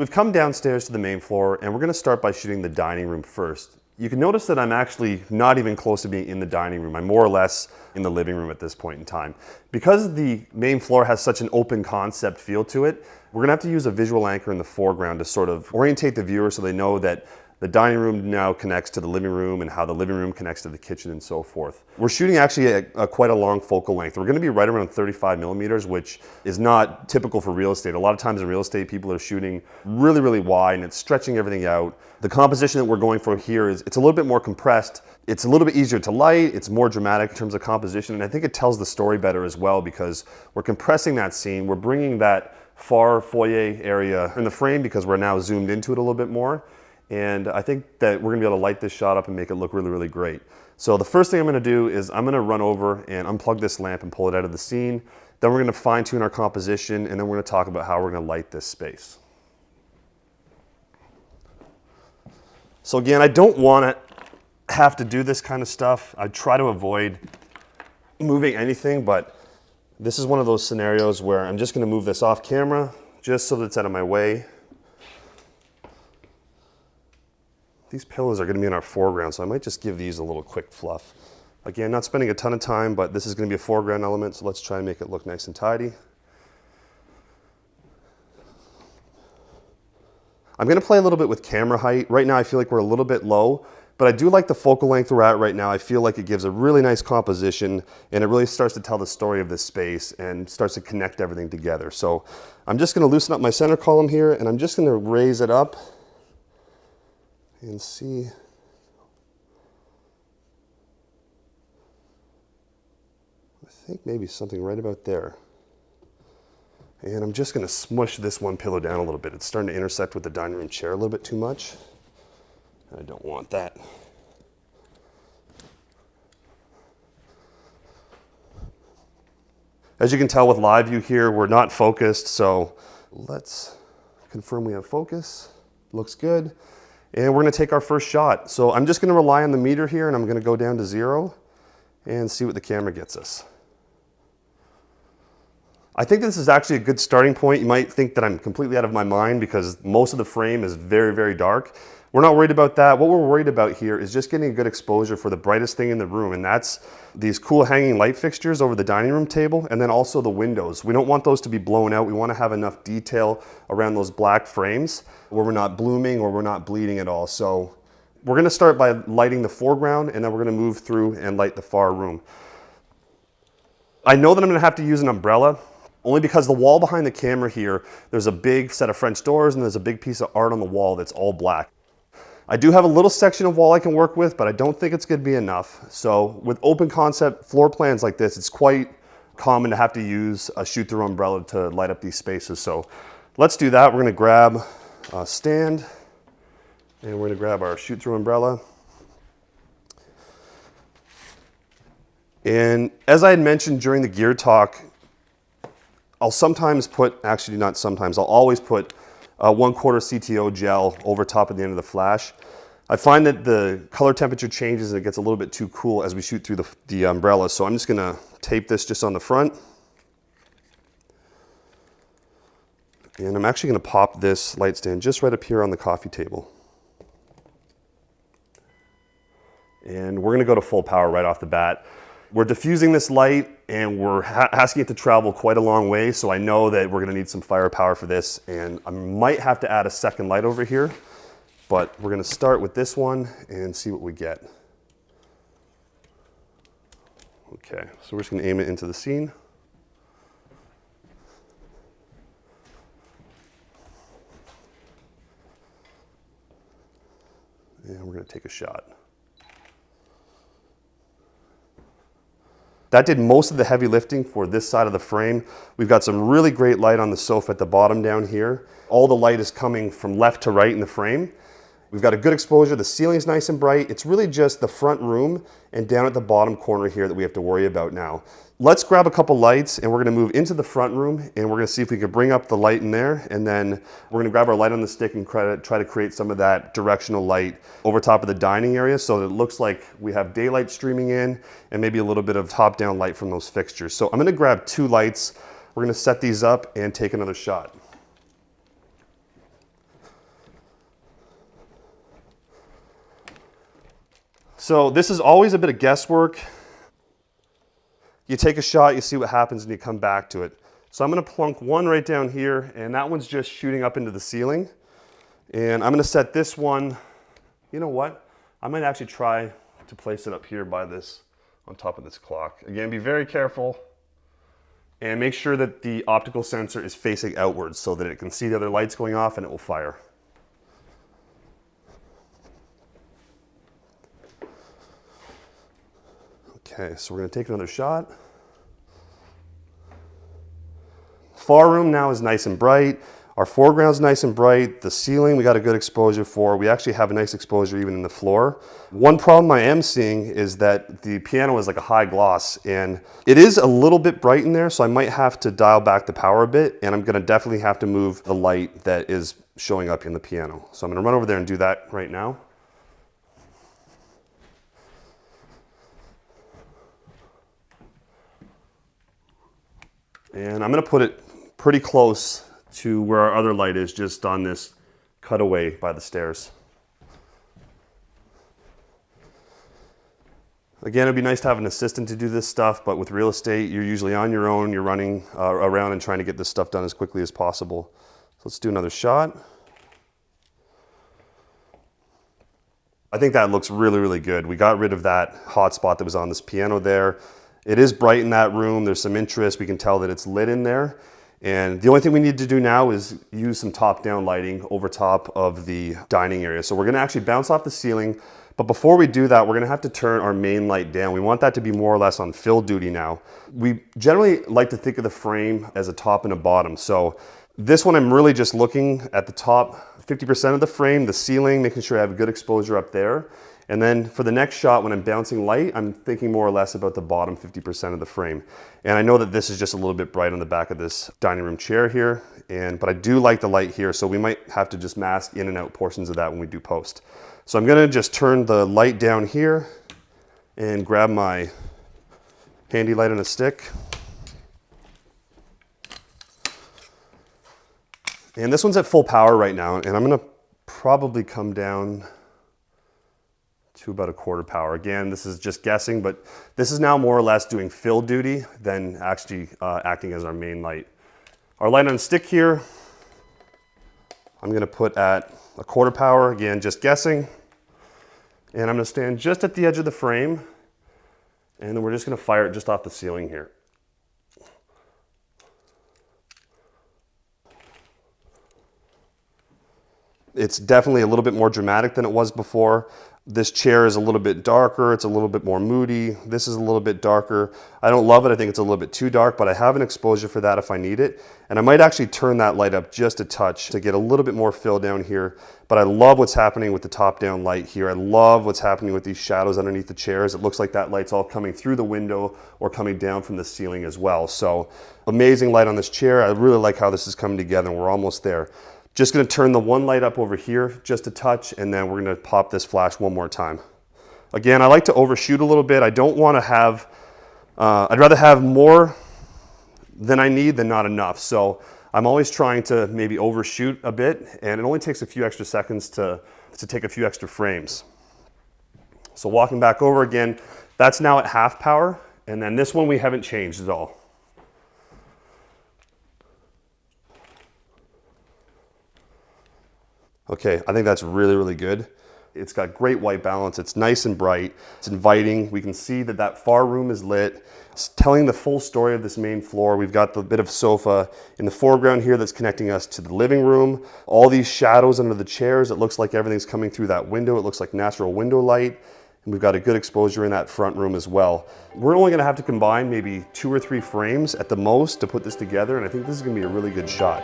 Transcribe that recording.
We've come downstairs to the main floor and we're gonna start by shooting the dining room first. You can notice that I'm actually not even close to being in the dining room. I'm more or less in the living room at this point in time. Because the main floor has such an open concept feel to it, we're gonna have to use a visual anchor in the foreground to sort of orientate the viewer so they know that the dining room now connects to the living room and how the living room connects to the kitchen and so forth. We're shooting actually at quite a long focal length. We're gonna be right around 35 millimeters, which is not typical for real estate. A lot of times in real estate, people are shooting really, really wide and it's stretching everything out. The composition that we're going for here is, it's a little bit more compressed. It's a little bit easier to light. It's more dramatic in terms of composition. And I think it tells the story better as well because we're compressing that scene. We're bringing that far foyer area in the frame because we're now zoomed into it a little bit more. And I think that we're gonna be able to light this shot up and make it look really, really great. So the first thing I'm gonna do is I'm gonna run over and unplug this lamp and pull it out of the scene. Then we're gonna fine tune our composition and then we're gonna talk about how we're gonna light this space. So again, I don't wanna have to do this kind of stuff. I try to avoid moving anything, but this is one of those scenarios where I'm just gonna move this off camera just so that it's out of my way. These pillows are gonna be in our foreground, so I might just give these a little quick fluff. Again, not spending a ton of time, but this is gonna be a foreground element, so let's try and make it look nice and tidy. I'm gonna play a little bit with camera height. Right now I feel like we're a little bit low, but I do like the focal length we're at right now. I feel like it gives a really nice composition and it really starts to tell the story of this space and starts to connect everything together. So I'm just gonna loosen up my center column here and I'm just gonna raise it up and see. I think maybe something right about there. And I'm just gonna smush this one pillow down a little bit. It's starting to intersect with the dining room chair a little bit too much. I don't want that. As you can tell with live view here, we're not focused, so let's confirm we have focus. Looks good. And we're gonna take our first shot. So I'm just gonna rely on the meter here and I'm gonna go down to 0 and see what the camera gets us. I think this is actually a good starting point. You might think that I'm completely out of my mind because most of the frame is very, very dark. We're not worried about that. What we're worried about here is just getting a good exposure for the brightest thing in the room, and that's these cool hanging light fixtures over the dining room table, and then also the windows. We don't want those to be blown out. We want to have enough detail around those black frames where we're not blooming or we're not bleeding at all. So we're gonna start by lighting the foreground, and then we're gonna move through and light the far room. I know that I'm gonna have to use an umbrella, only because the wall behind the camera here, there's a big set of French doors and there's a big piece of art on the wall that's all black. I do have a little section of wall I can work with, but I don't think it's gonna be enough. So with open concept floor plans like this, it's quite common to have to use a shoot-through umbrella to light up these spaces. So let's do that. We're gonna grab a stand and we're gonna grab our shoot-through umbrella. And as I had mentioned during the gear talk, I'll sometimes put, actually not sometimes, I'll always put 1/4 CTO gel over top of the end of the flash. I find that the color temperature changes and it gets a little bit too cool as we shoot through the umbrella. So I'm just gonna tape this just on the front. And I'm actually gonna pop this light stand just right up here on the coffee table. And we're gonna go to full power right off the bat. We're diffusing this light and we're asking it to travel quite a long way, so I know that we're gonna need some firepower for this, and I might have to add a second light over here, but we're gonna start with this one and see what we get. Okay, so we're just gonna aim it into the scene. And we're gonna take a shot. That did most of the heavy lifting for this side of the frame. We've got some really great light on the sofa at the bottom down here. All the light is coming from left to right in the frame. We've got a good exposure. The ceiling's nice and bright. It's really just the front room and down at the bottom corner here that we have to worry about now. Let's grab a couple lights and we're gonna move into the front room and we're gonna see if we can bring up the light in there, and then we're gonna grab our light on the stick and try to create some of that directional light over top of the dining area so that it looks like we have daylight streaming in and maybe a little bit of top-down light from those fixtures. So I'm gonna grab 2 lights. We're gonna set these up and take another shot. So this is always a bit of guesswork. You take a shot, you see what happens, and you come back to it. So I'm gonna plunk one right down here, and that one's just shooting up into the ceiling. And I'm gonna set this one, you know what? I might actually try to place it up here by this, on top of this clock. Again, be very careful and make sure that the optical sensor is facing outwards so that it can see the other lights going off and it will fire. Okay, so we're gonna take another shot. Far room now is nice and bright. Our foreground's nice and bright. The ceiling we got a good exposure for. We actually have a nice exposure even in the floor. One problem I am seeing is that the piano is like a high gloss and it is a little bit bright in there, so I might have to dial back the power a bit, and I'm gonna definitely have to move the light that is showing up in the piano. So I'm gonna run over there and do that right now. And I'm gonna put it pretty close to where our other light is, just on this cutaway by the stairs. Again, it'd be nice to have an assistant to do this stuff, but with real estate, you're usually on your own. You're running around and trying to get this stuff done as quickly as possible. So let's do another shot. I think that looks really, really good. We got rid of that hot spot that was on this piano there. It is bright in that room. There's some interest. We can tell that it's lit in there. And the only thing we need to do now is use some top-down lighting over top of the dining area. So we're gonna actually bounce off the ceiling, but before we do that, we're gonna have to turn our main light down. We want that to be more or less on fill duty now. We generally like to think of the frame as a top and a bottom. So this one, I'm really just looking at the top 50% of the frame, the ceiling, making sure I have a good exposure up there. And then for the next shot, when I'm bouncing light, I'm thinking more or less about the bottom 50% of the frame. And I know that this is just a little bit bright on the back of this dining room chair here, but I do like the light here, so we might have to just mask in and out portions of that when we do post. So I'm gonna just turn the light down here and grab my handy light on a stick. And this one's at full power right now, and I'm gonna probably come down to about 1/4 power. Again, this is just guessing, but this is now more or less doing fill duty than actually acting as our main light. Our light on stick here, I'm gonna put at 1/4 power, again, just guessing. And I'm gonna stand just at the edge of the frame, and then we're just gonna fire it just off the ceiling here. It's definitely a little bit more dramatic than it was before. This chair is a little bit darker. It's a little bit more moody. This is a little bit darker. I don't love it. I think it's a little bit too dark, but I have an exposure for that if I need it. And I might actually turn that light up just a touch to get a little bit more fill down here. But I love what's happening with the top-down light here. I love what's happening with these shadows underneath the chairs. It looks like that light's all coming through the window or coming down from the ceiling as well. So amazing light on this chair. I really like how this is coming together, and we're almost there. Just gonna turn the one light up over here just a touch, and then we're gonna pop this flash one more time. Again, I like to overshoot a little bit. I don't wanna have, I'd rather have more than I need than not enough. So I'm always trying to maybe overshoot a bit, and it only takes a few extra seconds to take a few extra frames. So walking back over again, that's now at half power, and then this one we haven't changed at all. Okay, I think that's really, really good. It's got great white balance. It's nice and bright. It's inviting. We can see that that far room is lit. It's telling the full story of this main floor. We've got the bit of sofa in the foreground here that's connecting us to the living room. All these shadows under the chairs. It looks like everything's coming through that window. It looks like natural window light. And we've got a good exposure in that front room as well. We're only gonna have to combine maybe 2 or 3 frames at the most to put this together, and I think this is gonna be a really good shot.